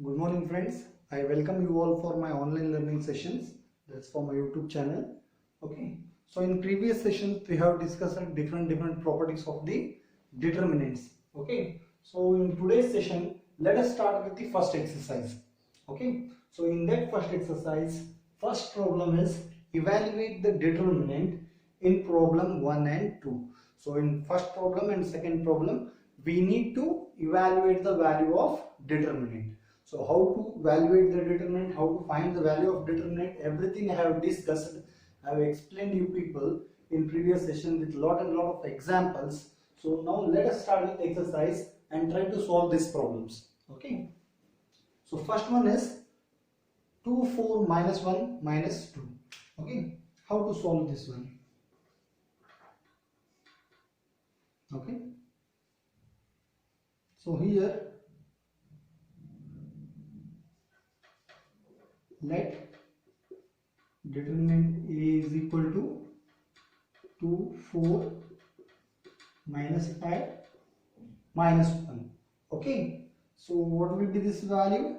Good morning friends. I welcome you all for my online learning sessions. That's for my YouTube channel. Okay. So in previous sessions we have discussed different properties of the determinants. Okay. So in today's session let us start with the first exercise. Okay. So in that first exercise, first problem is evaluate the determinant in problem 1 and 2. So in first problem and second problem we need to evaluate the value of determinant. So how to evaluate the determinant, how to find the value of determinant, everything I have discussed, I have explained you people in previous session with lot of examples. So now let us start with exercise and try to solve these problems. Okay. So first one is 2, 4, minus 1, minus 2. Okay. How to solve this one? Okay. So here let determinant A is equal to 2, 4, minus 5, minus 1. Okay. So what will be this value?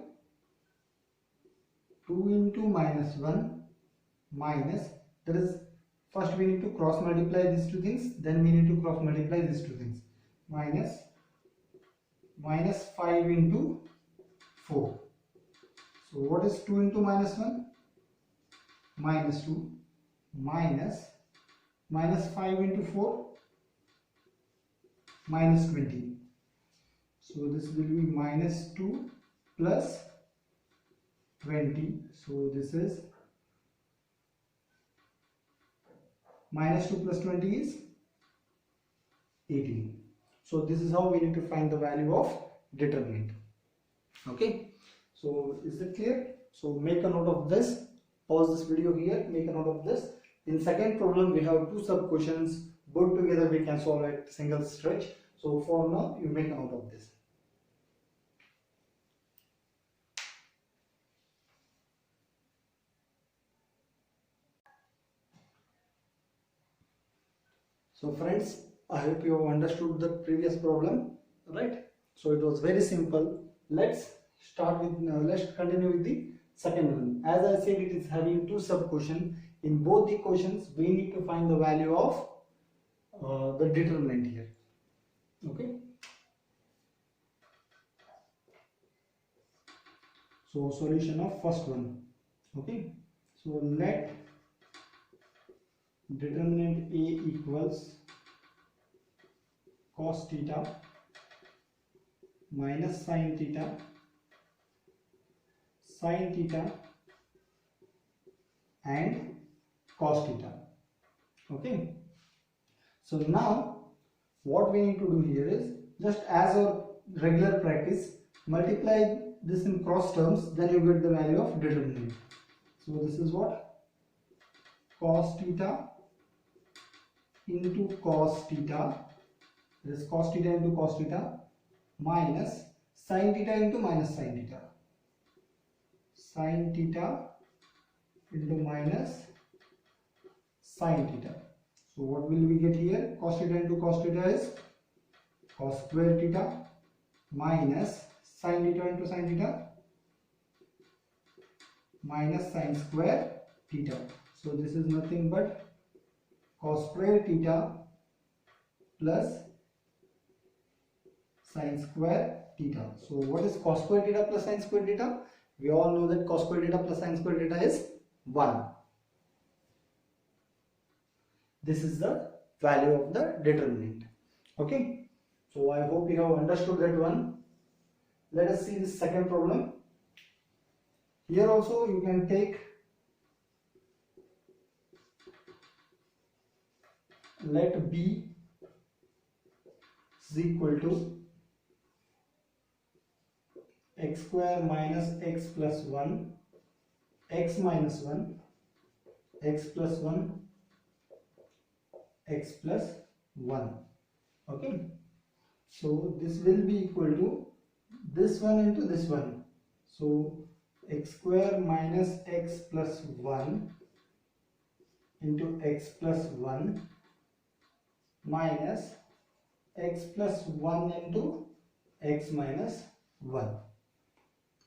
2 into minus 1 minus, that is, first we need to cross multiply these two things, then we need to cross multiply these two things, minus 5 into 4. So what is 2 into minus 1? Minus 2 minus 5 into 4, minus 20. So this will be minus 2 plus 20. So this is minus 2 plus 20 is 18. So this is how we need to find the value of determinant. Okay. So is it clear? So make a note of this. Pause this video here. Make a note of this. In second problem we have two sub questions. Both together we can solve at single stretch. So for now you make a note of this. So friends, I hope you have understood the previous problem, right? So it was very simple. Let's continue with the second one. As I said, it is having two sub questions. In both the questions, we need to find the value of the determinant here. Okay. So solution of first one. Okay. So let determinant A equals cos theta minus sin theta and cos theta. Okay. So now what we need to do here is, just as our regular practice, multiply this in cross terms, then you get the value of determinant. So this is what? Cos theta into cos theta, this is cos theta into cos theta, minus sin theta into minus sin theta, sin theta into minus sin theta. So what will we get here? Cos theta into cos theta is cos square theta minus sin theta into sin theta minus sin square theta. So this is nothing but cos square theta plus sin square theta. So what is cos square theta plus sin square theta? We all know that cos square theta plus sin square theta is 1. This is the value of the determinant. Okay. So I hope you have understood that one. Let us see this second problem. Here also you can take let B is equal to x square minus x plus 1, x minus 1, x plus 1, x plus 1. Okay. So this will be equal to this one into this one. So x square minus x plus 1 into x plus 1 minus x plus 1 into x minus 1.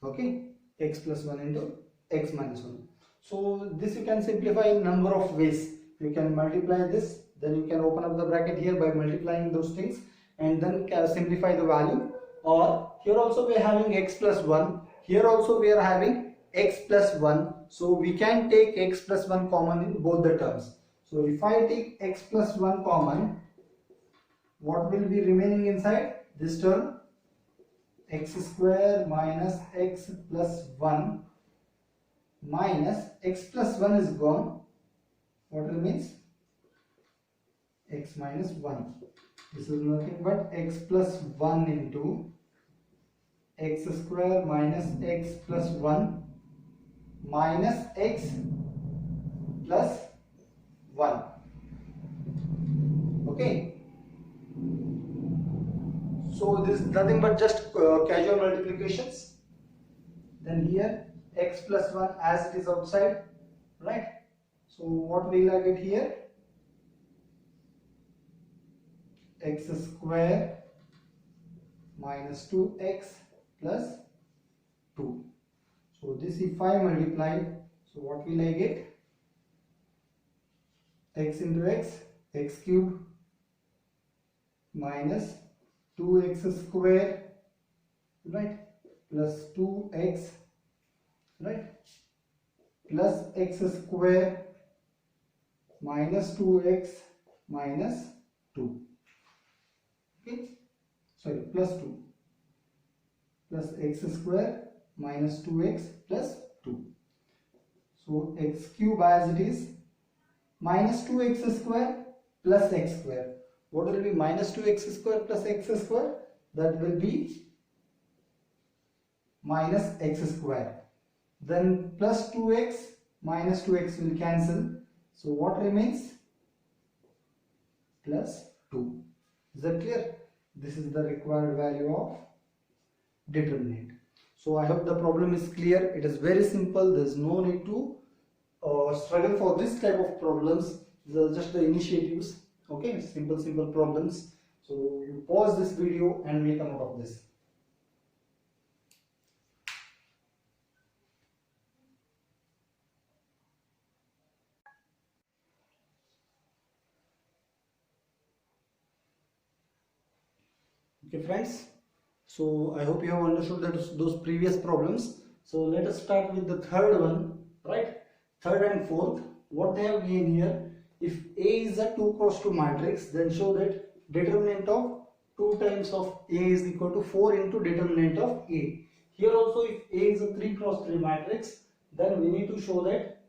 Okay, x plus 1 into x minus 1. So this you can simplify in number of ways. You can multiply this, then you can open up the bracket here by multiplying those things and then simplify the value. Or here also we are having x plus 1, here also we are having x plus 1. So we can take x plus 1 common in both the terms. So if I take x plus 1 common, what will be remaining inside this term? X square minus x plus 1 minus x plus 1 is gone. What remains? X minus 1. This is nothing but x plus 1 into x square minus x plus 1 minus x plus 1. Okay. So this is nothing but just casual multiplications. Then here x plus 1 as it is outside, right? So what will I get here? X square minus 2x plus 2. So this if I multiply, so what will I get? X into x cube minus 2x square, right, plus 2x, right, plus x square minus 2x minus 2. Okay, sorry, plus 2 plus x square minus 2x plus 2. So x cube as it is minus 2x square plus x square. What will be minus 2x square plus x square? That will be minus x square. Then plus 2x minus 2x will cancel. So what remains? Plus 2. Is that clear? This is the required value of determinant. So I hope the problem is clear. It is very simple. There is no need to struggle for this type of problems. These are just the initiatives. Okay, simple problems. So you pause this video and make a note of this. Okay friends, so I hope you have understood those previous problems. So let us start with the third one, right? Third and fourth. What they have given here, if A is a 2 cross 2 matrix, then show that determinant of 2 times of A is equal to 4 into determinant of A. Here also if A is a 3 cross 3 matrix, then we need to show that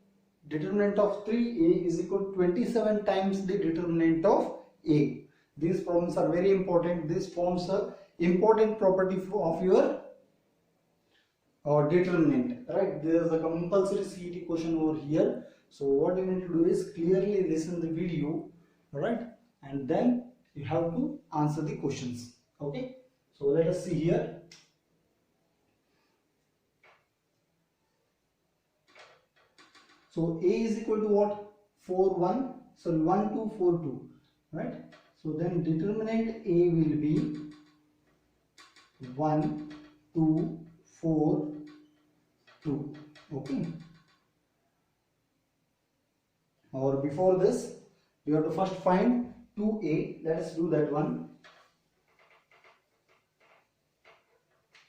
determinant of 3A is equal to 27 times the determinant of A. These problems are very important. This forms a important property of your determinant, right? There is a compulsory CET question over here. So what you need to do is clearly listen the video, right? And then you have to answer the questions. Okay, so let us see here. So A is equal to what? 4 1, so 1 2 4 2, right? So then determinant A will be 1 2 4 2. Okay, or before this we have to first find 2A. Let us do that one.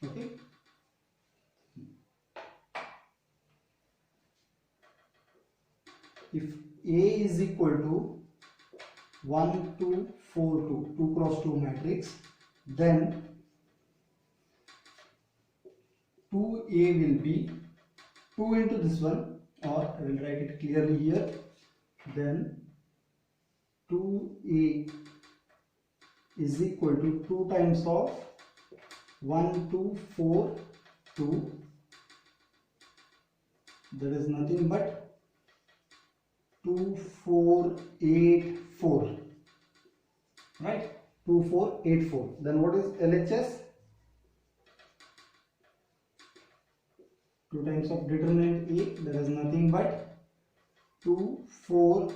Okay, if A is equal to 1 2 4 2, 2 cross 2 matrix, then 2A will be 2 into this one, or I will write it clearly here. Then 2A is equal to 2 times of 1 2 4 2, that is nothing but 2 4 8 4, right? 2 4 8 4. Then what is LHS? 2 times of determinant A, that is nothing but 2 4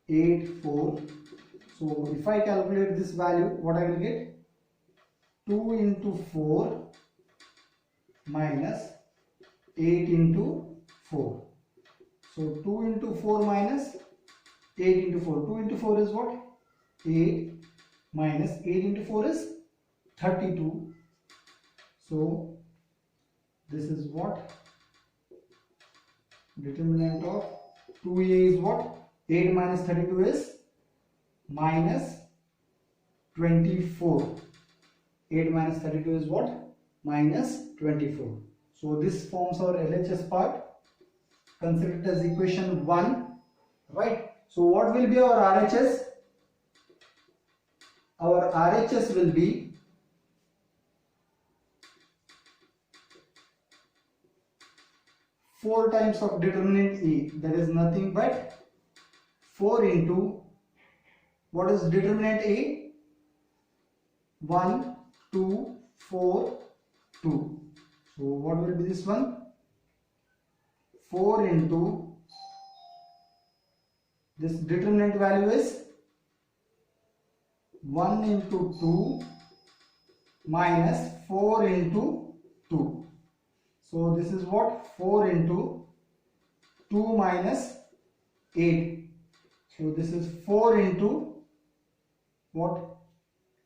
8 4. So if I calculate this value, what I will get? 2 into 4 minus 8 into 4. So 2 into 4 minus 8 into 4. 2 into 4 is what? 8 minus 8 into 4 is 32. So this is what? Determinant of 2a is what? 8 minus 32 is minus 24. 8 minus 32 is what? Minus 24. So this forms our LHS part. Consider it as equation 1. Right? So what will be our RHS? Our RHS will be 4 times of determinant A. That is nothing but 4 into, what is determinant A? 1, 2, 4, 2. So what will be this one? 4 into, this determinant value is 1 into 2 minus 4 into 2. So this is what? 4 into 2 minus 8. So this is 4 into what?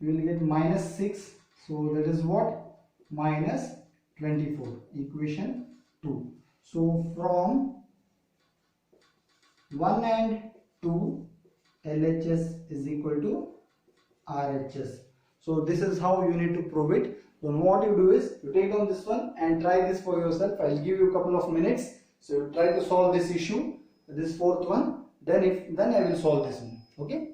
You will get minus 6. So that is what? Minus 24. Equation 2. So from 1 and 2, LHS is equal to RHS. So this is how you need to prove it. So what you do is you take down this one and try this for yourself. I'll give you a couple of minutes. So you try to solve this issue, this fourth one. Then I will solve this one. Okay.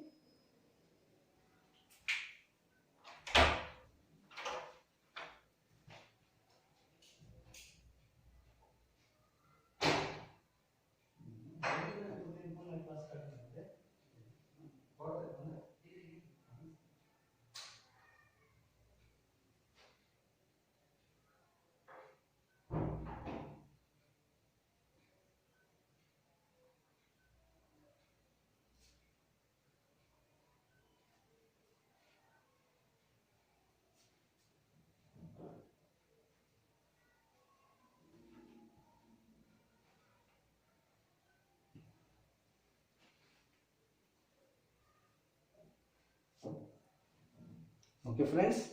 Okay friends,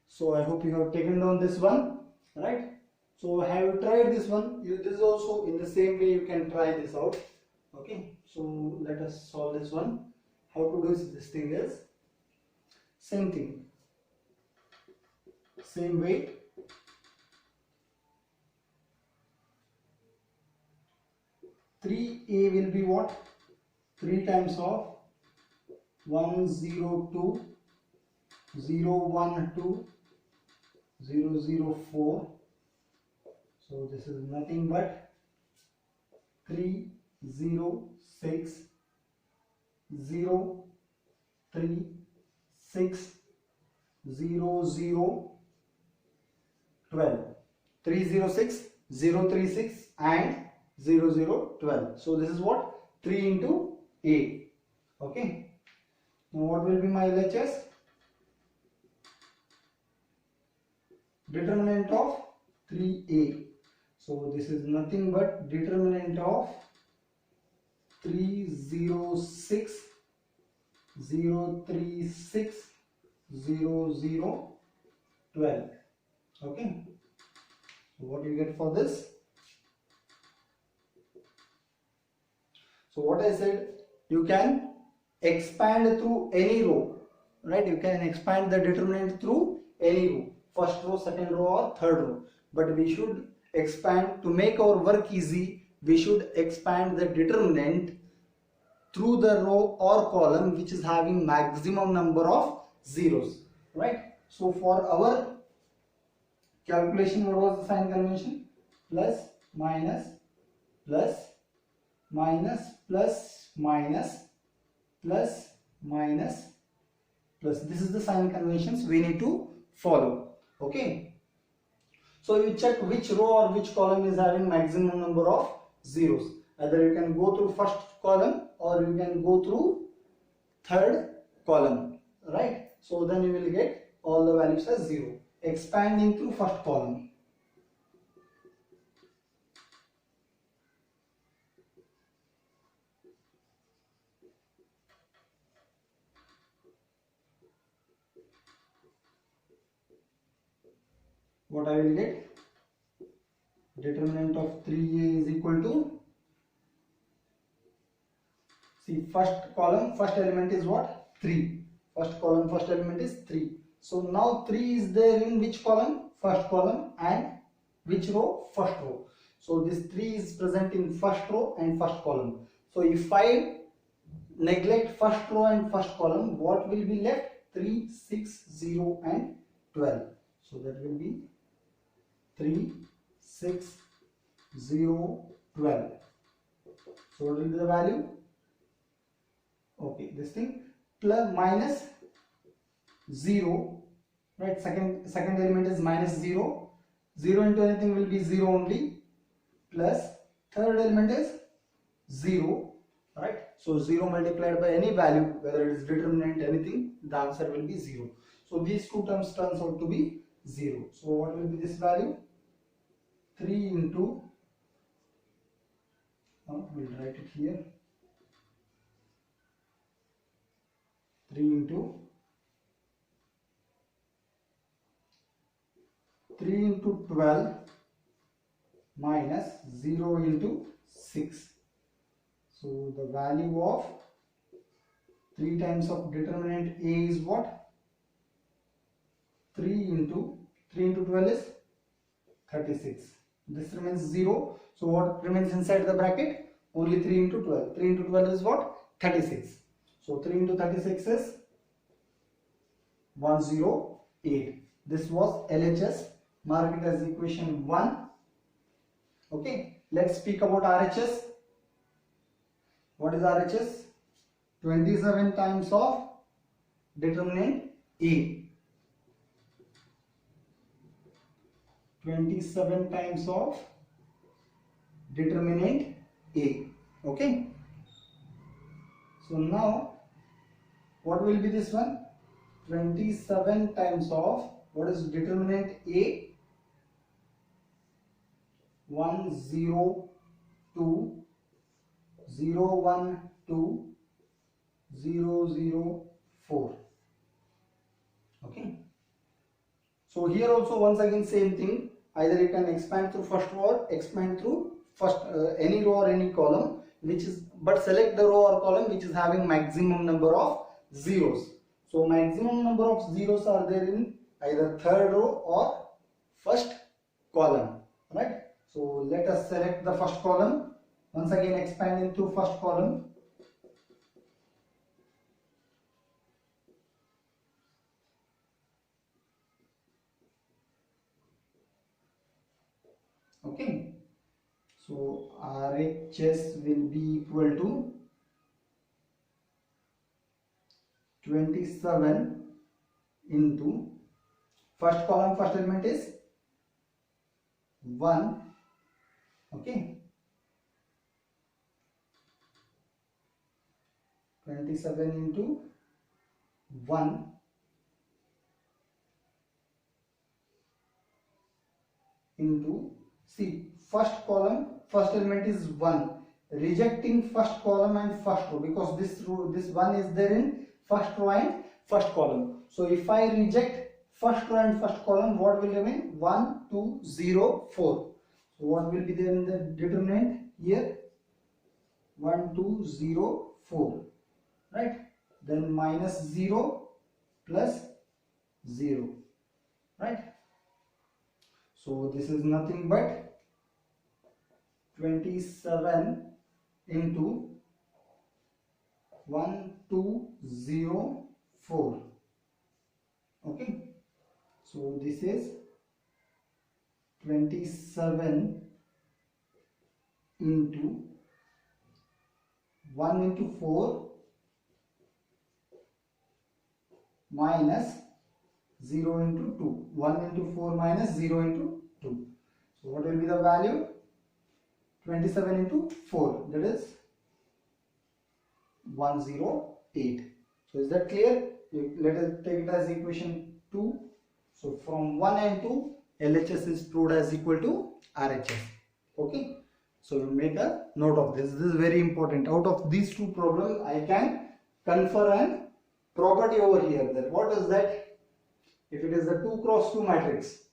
so I hope you have taken down this one, right? So have you tried this one? This is also in the same way you can try this out. Okay, so let us solve this one. How to do this thing is same thing, same way. Three a will be what? 3 times of 102 012 004. So this is nothing but 306 036 0012. 306 036 and 0012. So this is what? 3 into a. Okay. Now what will be my LHS? Determinant of 3a. So this is nothing but determinant of 306 036 0012. Okay. So what do you get for this? So what I said, you can expand through any row, right? You can expand the determinant through any row, first row, second row or third row, but we should expand to make our work easy. We should expand the determinant through the row or column which is having maximum number of zeros, right? So for our calculation, what was the sign convention? Plus minus plus minus plus minus plus minus plus. This is the sign conventions we need to follow. Okay. So you check which row or which column is having maximum number of zeros. Either you can go through first column or you can go through third column, right? So then you will get all the values as 0. Expanding through first column. what I will get? Determinant of 3a is equal to, see, first column, first element is what? 3. First column, first element is 3. So now 3 is there in which column? First column. And which row? First row. So this 3 is present in first row and first column. So if I neglect first row and first column, what will be left? 3, 6, 0 and 12. So that will be 3, 6, 0, 12. So what will be the value? Okay, this thing plus minus 0, right? Second element is minus 0. 0 into anything will be 0 only, plus third element is 0, right? So 0 multiplied by any value, whether it is determinant, anything, the answer will be 0. So these two terms turns out to be 0. So what will be this value? 3 into, we'll write it here, 3 into 12 minus 0 into 6. So the value of 3 times of determinant A is what? 3 into 12 is 36. This remains 0. So what remains inside the bracket? Only 3 into 12. 3 into 12 is what? 36. So 3 into 36 is 108. This was LHS. Mark it as equation 1. Okay. Let's speak about RHS. What is RHS? 27 times of determinant A. 27 times of determinant A. Okay. So now what will be this one? 27 times of what is determinant A? 102 012 004. Okay. So here also once again same thing. Either you can expand through first row or expand through first any row or any column, which is, but select the row or column which is having maximum number of zeros. So maximum number of zeros are there in either third row or first column, right? So let us select the first column. Once again expand into first column. Okay. So RHS will be equal to 27 into first column, first element is 1. Okay. 27 into 1 into, see, first column, first element is 1. Rejecting first column and first row, because this 1 is there in first row and first column. So if I reject first row and first column, what will remain? 1, 2, 0, 4. So what will be there in the determinant here? 1, 2, 0, 4. Right? Then minus 0 plus 0. Right? So this is nothing but 27 into 1204. Okay. So this is 27 into 1 into 4 minus 0 into 2. 1 into 4 minus 0 into 2. So what will be the value? 27 into 4, that is 108. So is that clear? Let us take it as equation 2. So from 1 and 2, LHS is proved as equal to RHS. Okay. So make a note of this. This is very important. Out of these two problems, I can confer an property over here. That what is that? If it is a 2 cross 2 matrix,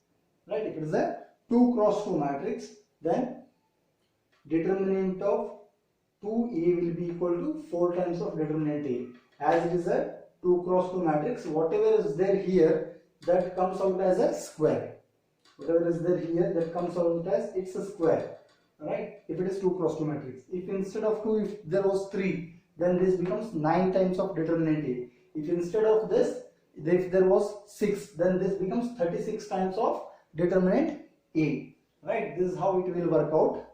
right? If it is a 2 cross 2 matrix, then determinant of 2A will be equal to 4 times of determinant A. As it is a 2 cross 2 matrix, whatever is there here, that comes out as a square. Whatever is there here, that comes out as it's a square, right? If it is 2 cross 2 matrix. If instead of 2, if there was 3, then this becomes 9 times of determinant A. If instead of this, if there was 6, then this becomes 36 times of determinant A, right? This is how it will work out.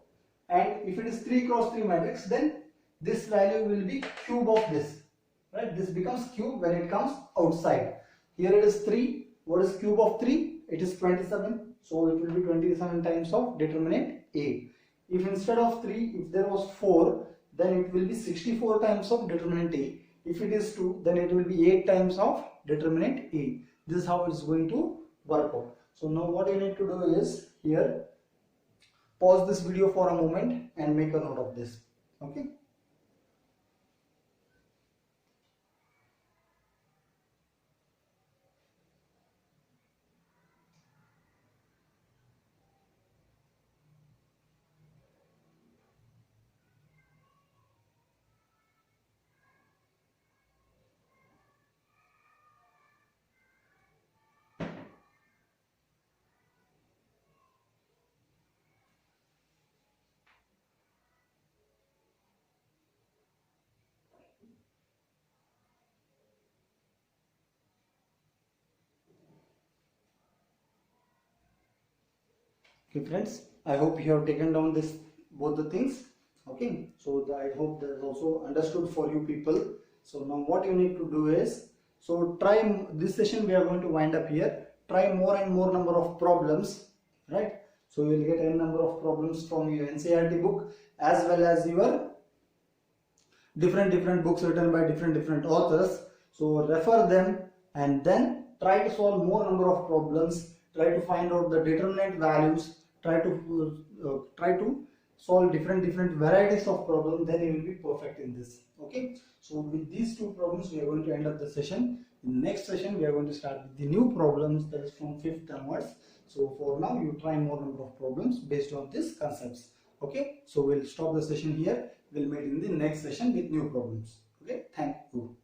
And if it is 3 cross 3 matrix, then this value will be cube of this, right? This becomes cube when it comes outside. Here it is 3. What is cube of 3? It is 27. So it will be 27 times of determinant A. If instead of 3, if there was 4, then it will be 64 times of determinant A. If it is 2, then it will be 8 times of determinant A. This is how it's going to work out. So now what you need to do is here, pause this video for a moment and make a note of this. Okay. Okay friends, I hope you have taken down this both the things. Okay, so I hope that is also understood for you people. So now what you need to do is, so try this session, we are going to wind up here. Try more and more number of problems, right? So you will get n number of problems from your NCERT book as well as your different books written by different authors. So refer them and then try to solve more number of problems. Try to find out the determinant values. Try to solve different varieties of problems. Then you will be perfect in this. Okay. So with these two problems, we are going to end up the session. In the next session, we are going to start with the new problems, that is from 5th onwards. So for now, you try more number of problems based on these concepts. Okay. So we'll stop the session here. We'll meet in the next session with new problems. Okay. Thank you.